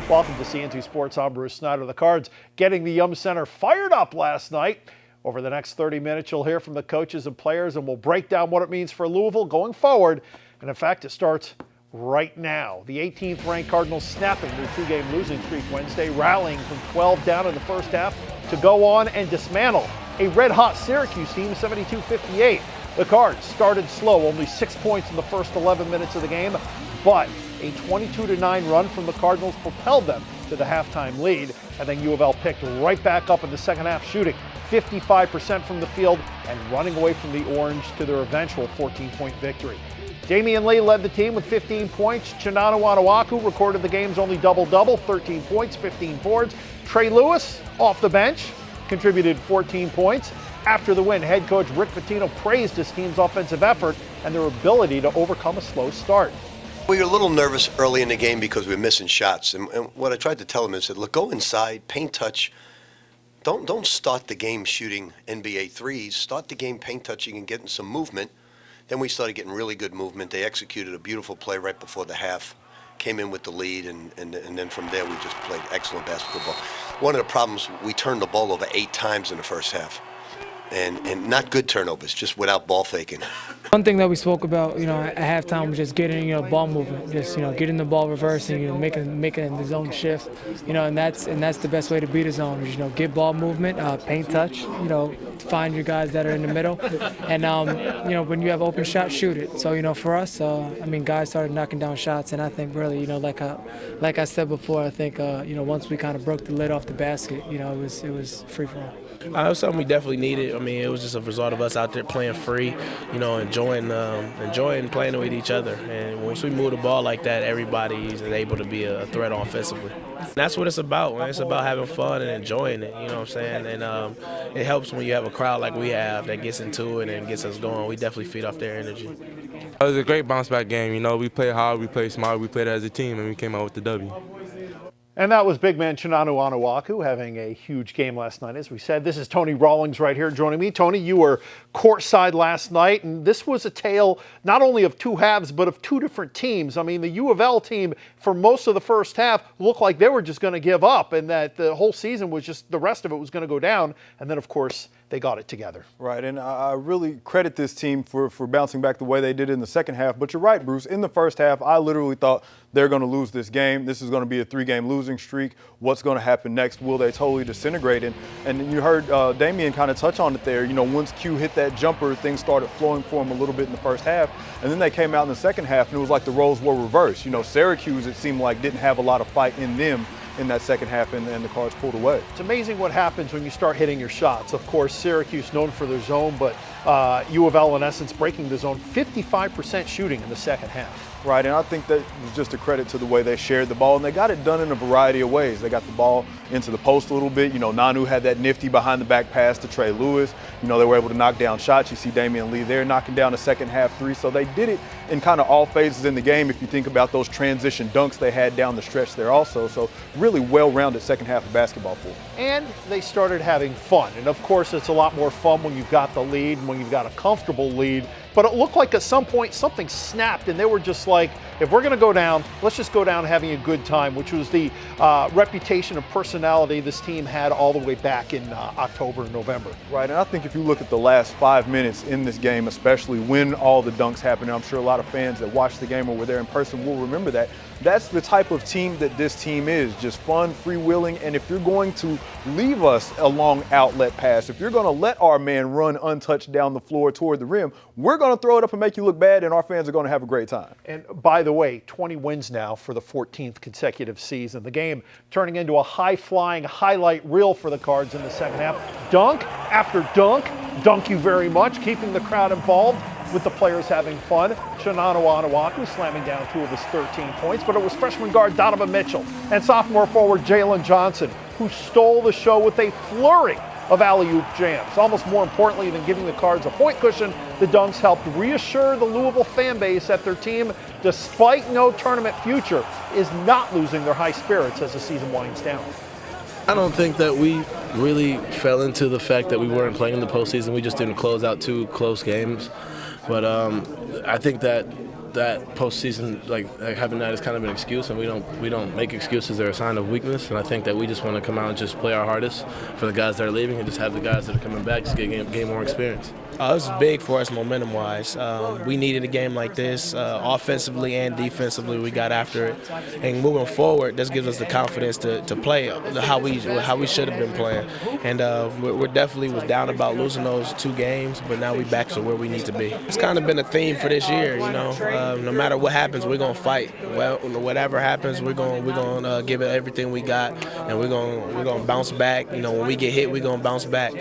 Welcome to CN2 Sports. I'm Bruce Snyder. The Cards getting the Yum Center fired up last night. Over the next 30 minutes, you'll hear from the coaches and players, and we'll break down what it means for Louisville going forward. And in fact, it starts right now. The 18th ranked Cardinals snapping their two-game losing streak Wednesday, rallying from 12 down in the first half to go on and dismantle a red-hot Syracuse team 72-58. The Cards started slow, only 6 points in the first 11 minutes of the game, but a 22-9 run from the Cardinals propelled them to the halftime lead, and then U of L picked right back up in the second half, shooting 55% from the field and running away from the Orange to their eventual 14-point victory. Damian Lee led the team with 15 points. Chinanu Onuaku recorded the game's only double-double, 13 points, 15 boards. Trey Lewis, off the bench, contributed 14 points. After the win, head coach Rick Pitino praised his team's offensive effort and their ability to overcome a slow start. We were a little nervous early in the game because we were missing shots. And what I tried to tell them is that, look, go inside, paint touch. Don't start the game shooting NBA threes. Start the game paint touching and getting some movement. Then we started getting really good movement. They executed a beautiful play right before the half, came in with the lead, and then from there we just played excellent basketball. One of the problems, we turned the ball over 8 times in the first half. And not good turnovers, just without ball faking. One thing that we spoke about, at halftime was just getting, ball movement, just, getting the ball reversing, making the zone shift, and that's the best way to beat a zone is, get ball movement, paint touch, find your guys that are in the middle, and when you have open shots, shoot it. So, for us, guys started knocking down shots, and I think really, like I said before, I think, once we kind of broke the lid off the basket, it was free for all. It was something we definitely needed. It was just a result of us out there playing free, enjoying playing with each other. And once we move the ball like that, everybody is able to be a threat offensively. And that's what it's about, man. It's about having fun and enjoying it, you know what I'm saying? And it helps when you have a crowd like we have that gets into it and gets us going. We definitely feed off their energy. It was a great bounce-back game. We played hard, we played smart, we played as a team, and we came out with the W. And that was big man Chinanu Onuaku having a huge game last night. As we said, this is Tony Rawlings right here joining me. Tony, you were courtside last night, and this was a tale not only of two halves, but of two different teams. The U of L team, for most of the first half, looked like they were just going to give up, and that the whole season was just, the rest of it was going to go down. And then, of course, they got it together. Right, and I really credit this team for bouncing back the way they did in the second half. But you're right, Bruce. In the first half, I literally thought they're going to lose this game. This is going to be a 3-game losing streak. What's going to happen next? Will they totally disintegrate? And you heard Damian kind of touch on it there. Once Q hit that jumper, things started flowing for him a little bit in the first half. And then they came out in the second half, and it was like the roles were reversed. Syracuse, it seemed like, didn't have a lot of fight in them in that second half, and the Cards pulled away. It's amazing what happens when you start hitting your shots. Of course, Syracuse known for their zone, but U of L, in essence, breaking the zone, 55% shooting in the second half. Right, and I think that was just a credit to the way they shared the ball, and they got it done in a variety of ways. They got the ball into the post a little bit. Nanu had that nifty behind-the-back pass to Trey Lewis. They were able to knock down shots. You see Damian Lee there knocking down a second-half three. So they did it in kind of all phases in the game if you think about those transition dunks they had down the stretch there also. So really well-rounded second half of basketball for them. And they started having fun. And, of course, it's a lot more fun when you've got the lead and when you've got a comfortable lead. But it looked like at some point something snapped, and they were just like, if we're going to go down, let's just go down having a good time, which was the reputation and personality this team had all the way back in October and November. Right, and I think if you look at the last 5 minutes in this game, especially when all the dunks happened, and I'm sure a lot of fans that watched the game or were there in person will remember that, that's the type of team that this team is, just fun, freewheeling, and if you're going to leave us a long outlet pass, if you're going to let our man run untouched down the floor toward the rim, we're going to throw it up and make you look bad, and our fans are going to have a great time. And by the way, 20 wins now for the 14th consecutive season. The game turning into a high-flying highlight reel for the Cards in the second half. Dunk after dunk, dunk you very much, keeping the crowd involved with the players having fun. Chinanu Onuaku slamming down 2 of his 13 points, but it was freshman guard Donovan Mitchell and sophomore forward Jalen Johnson who stole the show with a flurry of alley-oop jams. Almost more importantly than giving the Cards a point cushion, the dunks helped reassure the Louisville fan base that their team, despite no tournament future, is not losing their high spirits as the season winds down. I don't think that we really fell into the fact that we weren't playing in the postseason. We just didn't close out 2 close games. But I think that that postseason, like having that is kind of an excuse, and we don't make excuses. They're a sign of weakness, and I think that we just want to come out and just play our hardest for the guys that are leaving, and just have the guys that are coming back just gain more experience. It was big for us momentum-wise. We needed a game like this, offensively and defensively. We got after it, and moving forward, this gives us the confidence to play how we should have been playing. And we're definitely was down about losing those 2 games, but now we back to where we need to be. It's kind of been a theme for this year, you know. No matter what happens, we're gonna fight. Well, whatever happens, we're gonna give it everything we got, and we're gonna bounce back. You know, when we get hit, we're gonna bounce back.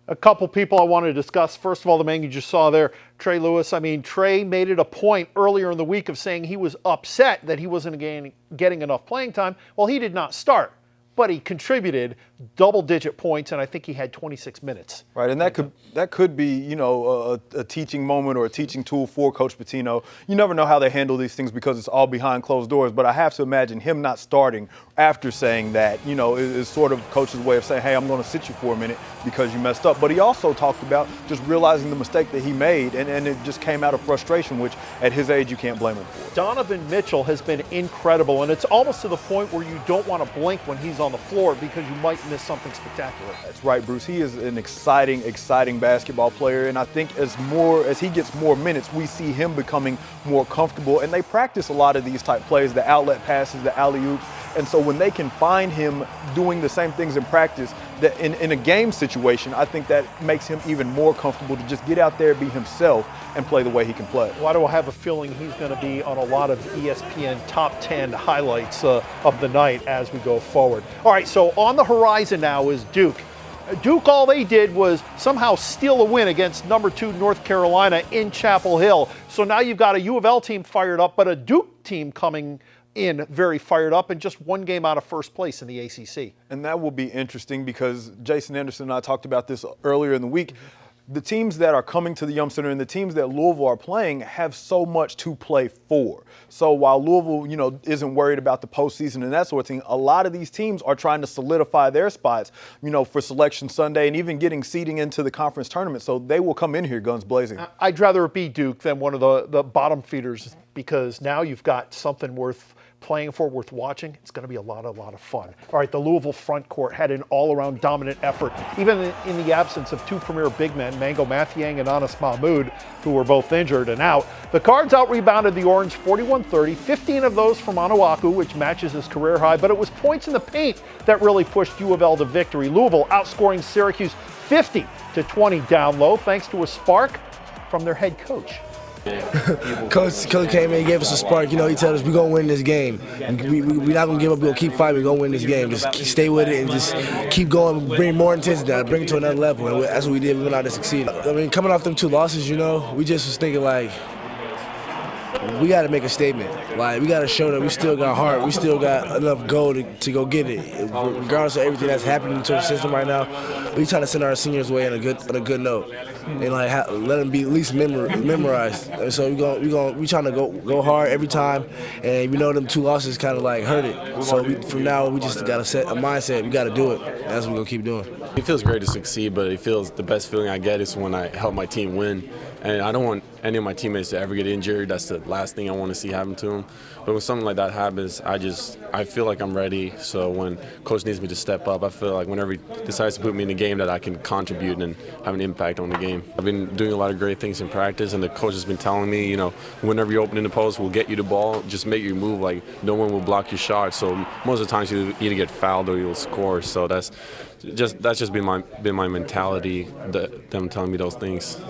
A couple people I want to discuss. First of all, the man you just saw there, Trey Lewis. I mean, Trey made it a point earlier in the week of saying he was upset that he wasn't getting enough playing time. Well, he did not start, but he contributed double-digit points, and I think he had 26 minutes. Right, and that could be, you know, a teaching moment or a teaching tool for Coach Pitino. You never know how they handle these things because it's all behind closed doors, but I have to imagine him not starting after saying that, you know, is sort of Coach's way of saying, hey, I'm going to sit you for a minute because you messed up. But he also talked about just realizing the mistake that he made, and it just came out of frustration, which at his age you can't blame him for. Donovan Mitchell has been incredible, and it's almost to the point where you don't want to blink when he's on the floor because you might miss something spectacular. That's right, Bruce. He is an exciting basketball player, and I think as he gets more minutes, we see him becoming more comfortable. And they practice a lot of these type plays, the outlet passes, the alley-oops. And so when they can find him doing the same things in practice, that in a game situation, I think that makes him even more comfortable to just get out there, be himself, and play the way he can play. Why do I have a feeling he's going to be on a lot of ESPN top 10 highlights of the night as we go forward? All right, so on the horizon now is Duke. Duke, all they did was somehow steal a win against number 2 North Carolina in Chapel Hill. So now you've got a U of L team fired up, but a Duke team coming in very fired up and just 1 game out of first place in the ACC. And that will be interesting because Jason Anderson and I talked about this earlier in the week. The teams that are coming to the Yum Center and the teams that Louisville are playing have so much to play for. So while Louisville, you know, isn't worried about the postseason and that sort of thing, a lot of these teams are trying to solidify their spots, you know, for Selection Sunday and even getting seeding into the conference tournament. So they will come in here guns blazing. I'd rather it be Duke than one of the bottom feeders because now you've got something worth playing for, worth watching. It's going to be a lot of fun. All right, the Louisville front court had an all-around dominant effort, even in the absence of 2 premier big men, Mango Mathiang and Anas Mahmoud, who were both injured and out. The Cards out-rebounded the Orange 41-30, 15 of those from Onuaku, which matches his career high, but it was points in the paint that really pushed U of L to victory. Louisville outscoring Syracuse 50-20 down low, thanks to a spark from their head coach. Coach came in and gave us a spark. You know, he told us we're going to win this game. We're not going to give up. We're going to keep fighting. We're going to win this game. Just stay with it and just keep going, bring more intensity down, bring it to another level. And that's what we did. We went out to succeed. I mean, coming off them 2 losses, you know, we just was thinking, like, we got to make a statement. Like, we got to show that we still got heart. We still got enough goal to go get it. Regardless of everything that's happening to the system right now, we trying to send our seniors away on a good note, and like let them be at least memorized. And so we trying to go hard every time, and we know them 2 losses kind of like hurt it. So from now we just got to set a mindset. We got to do it. And that's what we're gonna keep doing. It feels great to succeed, but it feels the best feeling I get is when I help my team win. And I don't want any of my teammates to ever get injured. That's the last thing I want to see happen to them. But when something like that happens, I feel like I'm ready. So when coach needs me to step up, I feel like whenever he decides to put me in the game that I can contribute and have an impact on the game. I've been doing a lot of great things in practice, and the coach has been telling me, you know, whenever you're opening the post, we'll get you the ball. Just make your move. Like, no one will block your shot. So most of the times you either get fouled or you'll score. So that's just been my mentality, them telling me those things.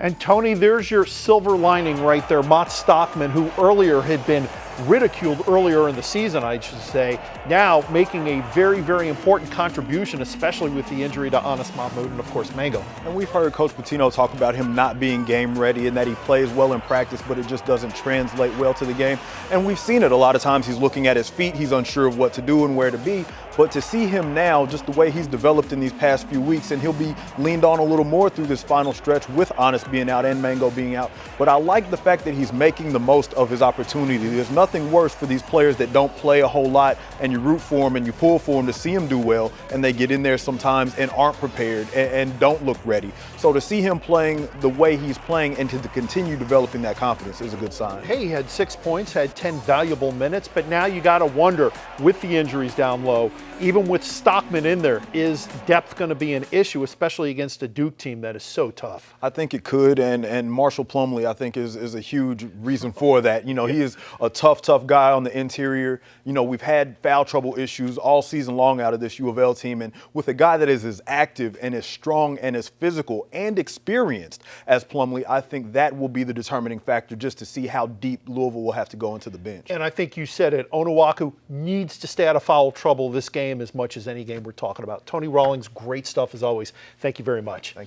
And Tony, there's your silver lining right there. Mott Stockman, who earlier had been ridiculed earlier in the season, I should say, now making a very, very important contribution, especially with the injury to Anas Mahmoud and, of course, Mango. And we've heard Coach Pitino talk about him not being game ready and that he plays well in practice, but it just doesn't translate well to the game. And we've seen it a lot of times. He's looking at his feet. He's unsure of what to do and where to be. But to see him now, just the way he's developed in these past few weeks, and he'll be leaned on a little more through this final stretch with Honest being out and Mango being out. But I like the fact that he's making the most of his opportunity. There's nothing worse for these players that don't play a whole lot, and you root for them and you pull for them to see them do well, and they get in there sometimes and aren't prepared and don't look ready. So to see him playing the way he's playing and to continue developing that confidence is a good sign. Hey, he had 6 points, had 10 valuable minutes, but now you got to wonder, with the injuries down low, even with Stockman in there, is depth going to be an issue, especially against a Duke team that is so tough? I think it could, and Marshall Plumlee, I think, is a huge reason for that. You know, he is a tough guy on the interior. You know, we've had foul trouble issues all season long out of this U of L team, and with a guy that is as active and as strong and as physical and experienced as Plumlee, I think that will be the determining factor just to see how deep Louisville will have to go into the bench. And I think you said it, Onuaku needs to stay out of foul trouble this game as much as any game we're talking about. Tony Rawlings, great stuff as always. Thank you very much. Thank you.